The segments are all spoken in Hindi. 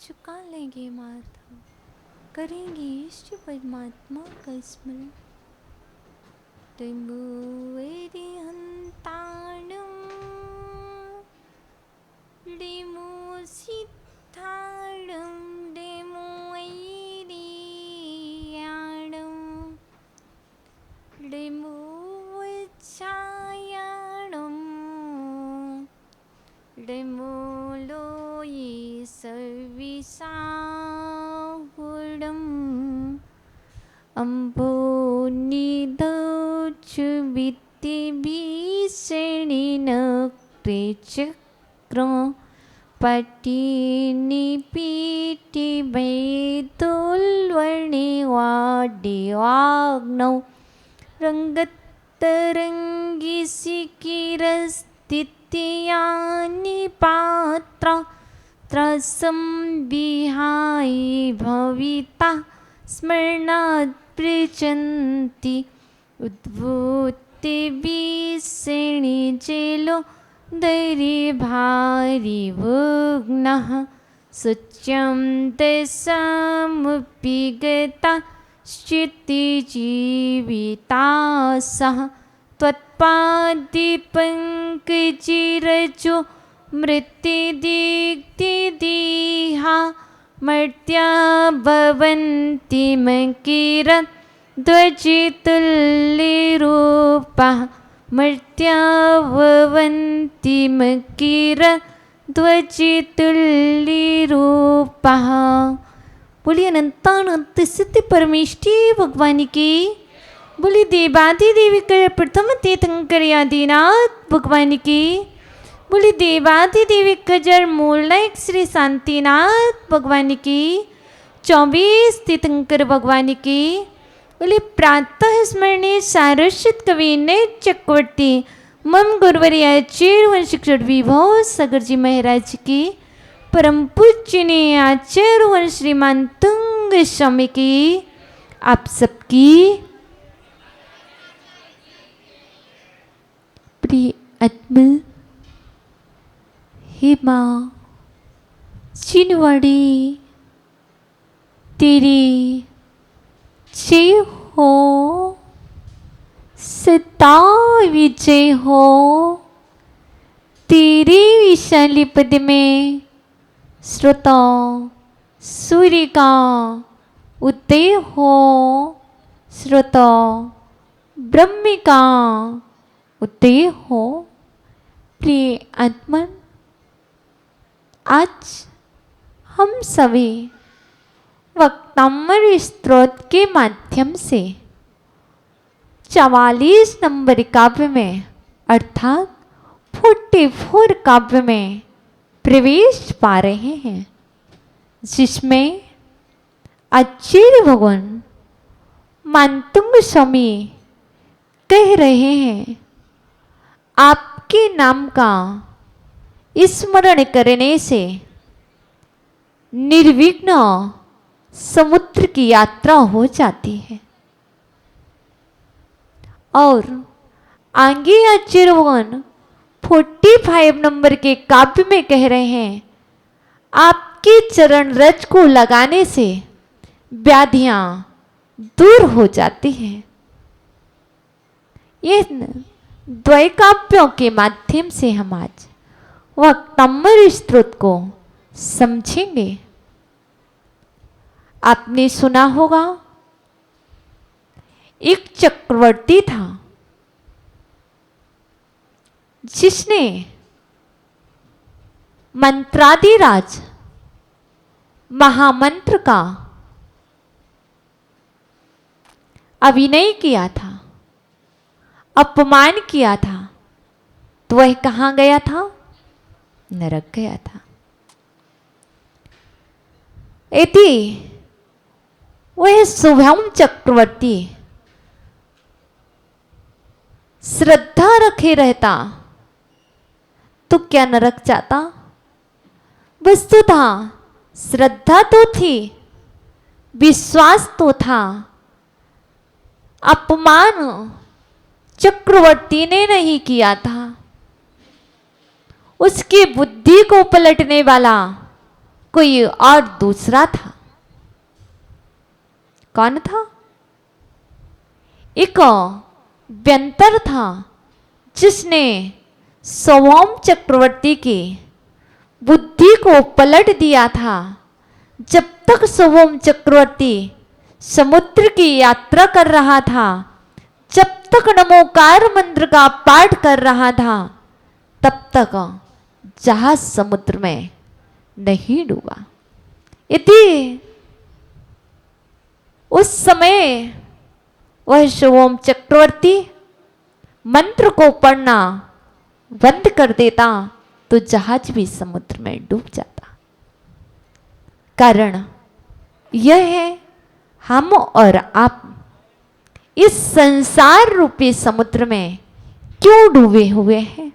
झुका लेंगे माथा, करेंगे इष्ट परमात्मा का स्मरण। टेम्बुवेरी हंताणम डेमो सिद्धाणम डेमो ऐरियाणम डेमो वच्छायाणम डेमो लोये सर्विसाहुडम अम्बो निदौचु वित्ति भीषणिन चक्र पटिनि पीटि वैदुल्वर्णि वाड्यवाग्नौ रङ्गतरङ्गि सिकिरस्थित्यानि पात्रा त्रसं विहाय भविता स्मरणात् पृच्छन्ति उद्भूति विषिणि चेलो दैरि भारि भुग्नः सत्यं तेषामुपि गता स्थितिजीवितासः त्वत्पादिपङ्कजिरजो मृत्युदिग्दिदिहा मर्त्या भवन्ति मकीरध्वजितुल्यरूपः मर्त्या भवन्ति मकीरध्वजितुल्यरूपः। बोलिए अनंतानंत सिद्धि परमेष्टि भगवान की। बोलिए देवादि देवी कर प्रथम तीर्थंकर आदिनाथ भगवान की। बोलिए देवादि देवी खजर मूल नायक श्री शांतिनाथ भगवान की। 24 तीर्थंकर भगवान की। बोलिए प्रातः स्मरणीय सारस्वत कवि ने चक्रवर्ती मम गुरुवरी आचार्य वंशिक्षण विभव सागर जी महाराज की। परम पूजनीय आचार्य वन श्रीमान तुंग स्वामी की। आप सबकी प्रिय आत्मा हे माँ चिनवाड़ी तेरी जय हो, सदा विजय हो। तेरी विशाली पद में श्रोता सूर्य का उदय हो, श्रोता ब्रह्म का उदय हो। प्रिय आत्मन, आज हम सभी वक्तामृत स्तोत्र के माध्यम से 44 नंबर काव्य में अर्थात 44 काव्य में प्रवेश पा रहे हैं, जिसमें आचार्य भगवान मानतुंग स्वामी कह रहे हैं, आपके नाम का स्मरण करने से निर्विघ्न समुद्र की यात्रा हो जाती है। और आगे आचार्य भगवान 45 नंबर के काव्य में कह रहे हैं, आपके चरण रज को लगाने से व्याधियां दूर हो जाती हैं। ये द्वय काव्यों के माध्यम से हम आज वक्तामृत स्तोत्र को समझेंगे। आपने सुना होगा, एक चक्रवर्ती था जिसने मंत्रादिराज महामंत्र का अभिनय किया था, अपमान किया था, तो वह कहां गया था? नरक गया था। यदि वह शुभम चक्रवर्ती श्रद्धा रखे रहता तो क्या नरक जाता? वस्तुतः श्रद्धा तो थी, विश्वास तो था, अपमान चक्रवर्ती ने नहीं किया था। उसकी बुद्धि को पलटने वाला कोई और दूसरा था। कौन था? एक व्यंतर था जिसने सोवोम चक्रवर्ती की बुद्धि को पलट दिया था। जब तक सोवोम चक्रवर्ती समुद्र की यात्रा कर रहा था, जब तक नमोकार मंत्र का पाठ कर रहा था, तब तक जहाज समुद्र में नहीं डूबा। यदि उस समय वह सोवोम चक्रवर्ती मंत्र को पढ़ना बंद कर देता तो जहाज भी समुद्र में डूब जाता। कारण यह है, हम और आप इस संसार रूपी समुद्र में क्यों डूबे हुए हैं?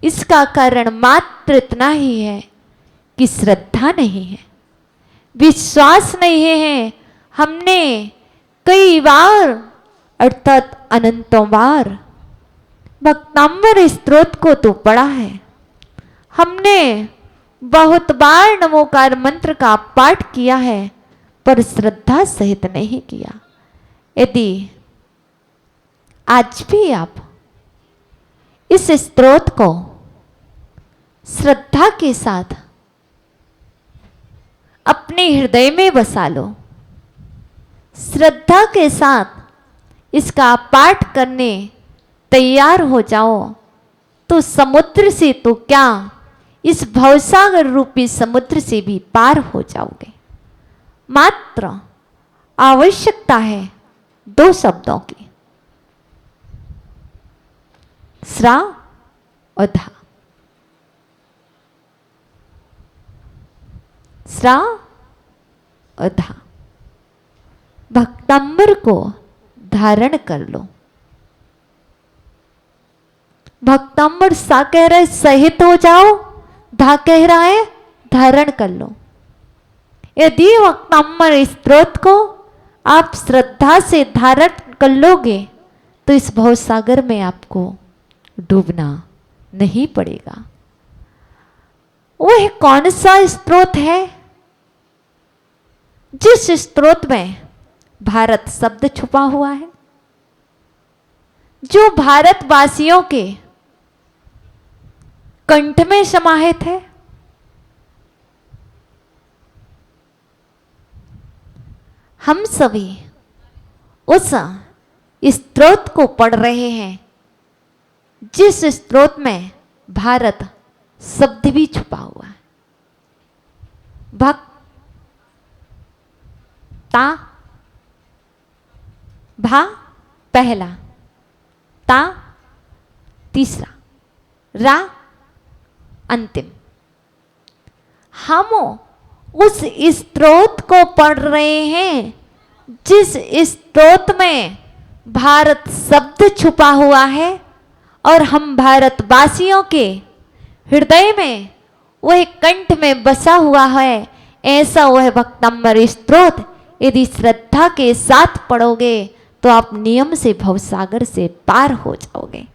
इसका कारण मात्र इतना ही है कि श्रद्धा नहीं है, विश्वास नहीं है। हमने कई बार अर्थात अनंतों बार भक्तांबर स्तोत्र को तो पढ़ा है, हमने बहुत बार नमोकार मंत्र का पाठ किया है, पर श्रद्धा सहित नहीं किया। यदि आज भी आप इस स्तोत्र को श्रद्धा के साथ अपने हृदय में बसा लो, श्रद्धा के साथ इसका पाठ करने तैयार हो जाओ, तो समुद्र से तो क्या, इस भवसागर रूपी समुद्र से भी पार हो जाओगे। मात्र आवश्यकता है 2 शब्दों की, श्रा और धा। श्रा और धा। भक्तांबर को धारण कर लो। भक्तांबर सा कह रहा है सहित हो जाओ, धा कह रहा है धारण कर लो। यदि भक्तांबर स्तोत्र को आप श्रद्धा से धारण कर लोगे तो इस भवसागर में आपको डूबना नहीं पड़ेगा। वह कौन सा स्तोत्र है? जिस स्तोत्र में भारत शब्द छुपा हुआ है, जो भारतवासियों के कंठ में समाहित है। हम सभी उस स्तोत्र को पढ़ रहे हैं जिस स्तोत्र में भारत शब्द भी छुपा हुआ है। भक्त ता भा पहला, ता तीसरा, रा अंतिम। हम उस स्तोत्र को पढ़ रहे हैं जिस स्तोत्र में भारत शब्द छुपा हुआ है, और हम भारतवासियों के हृदय में वह कंठ में बसा हुआ है। ऐसा वह भक्तांबर स्तोत्र यदि श्रद्धा के साथ पढ़ोगे तो आप नियम से भवसागर से पार हो जाओगे।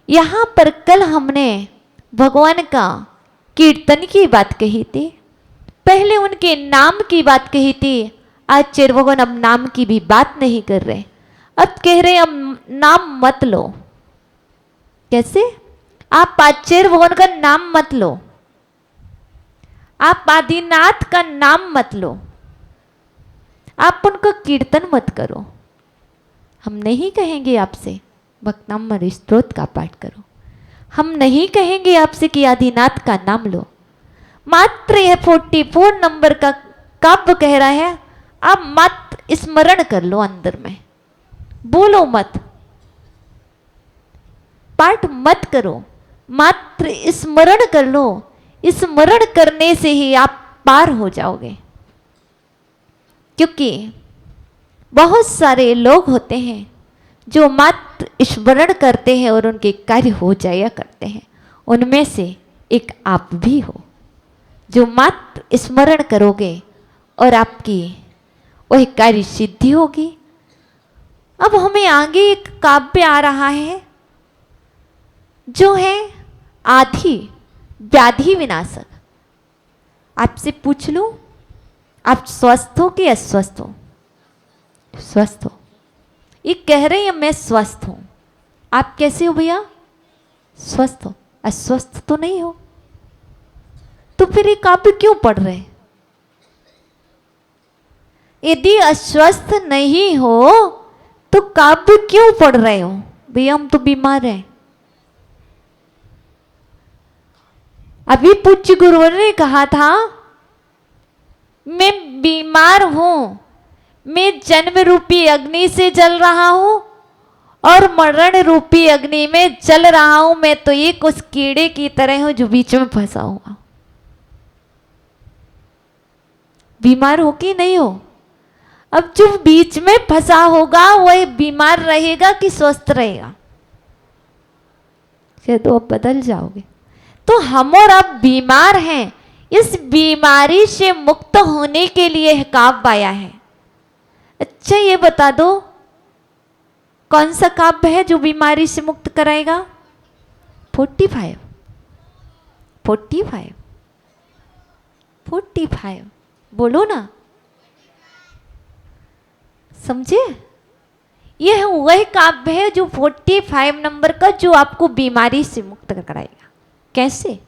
यहाँ पर कल हमने भगवान का कीर्तन की बात कही थी, पहले उनके नाम की बात कही थी। आज चेर भगवान अब नाम की भी बात नहीं कर रहे, अब कह रहे अब नाम मत लो। कैसे? आप आचार्य भगवान का नाम मत लो, आप आदिनाथ का नाम मत लो, आप उनका कीर्तन मत करो। हम नहीं कहेंगे आपसे भक्तांबर स्तोत्र का पाठ करो, हम नहीं कहेंगे आपसे कि आदिनाथ का नाम लो। मात्र यह 44 नंबर का काव्य कह रहा है, आप मात्र स्मरण कर लो, अंदर में बोलो मत, पाठ मत करो, मात्र स्मरण कर लो। स्मरण करने से ही आप पार हो जाओगे। क्योंकि बहुत सारे लोग होते हैं जो मात्र स्मरण करते हैं और उनके कार्य हो जाया करते हैं। उनमें से एक आप भी हो जो मात्र स्मरण करोगे और आपकी वह कार्य सिद्धि होगी। अब हमें आगे एक काव्य आ रहा है जो है आधी व्याधि विनाशक। आपसे पूछ लूं, आप स्वस्थ हो कि अस्वस्थ हो? स्वस्थ हो। ये कह रहे हैं मैं स्वस्थ हूं। आप कैसे हो भैया? स्वस्थ हो। अस्वस्थ तो नहीं हो। तो फिर ये काव्य क्यों पढ़ रहे हैं? यदि अस्वस्थ नहीं हो तो काव्य क्यों पढ़ रहे हो? भैया हम तो बीमार हैं। अभी पूज्य गुरुवर ने कहा था मैं बीमार हूं, मैं जन्म रूपी अग्नि से जल रहा हूं और मरण रूपी अग्नि में जल रहा हूं। मैं तो एक उस कीड़े की तरह हूं जो बीच में फंसा हुआ। बीमार हो कि नहीं हो? अब जो बीच में फंसा होगा वह बीमार रहेगा कि स्वस्थ रहेगा? शायद तो अब बदल जाओगे। तो हम और आप बीमार हैं। इस बीमारी से मुक्त होने के लिए काव्य आया है। अच्छा ये बता दो कौन सा काव्य है जो बीमारी से मुक्त कराएगा? 45 45 45 बोलो ना, समझे? यह वह काव्य है जो 45 नंबर का जो आपको बीमारी से मुक्त कराएगा। कैसे?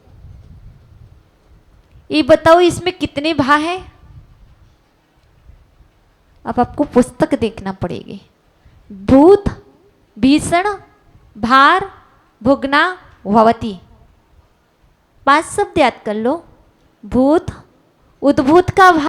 ये बताओ इसमें कितने भा है? अब आपको पुस्तक देखना पड़ेगी। भूत, भीषण, भार, भुगना, भवती। 5 शब्द याद कर लो। भूत, उद्भूत का भार,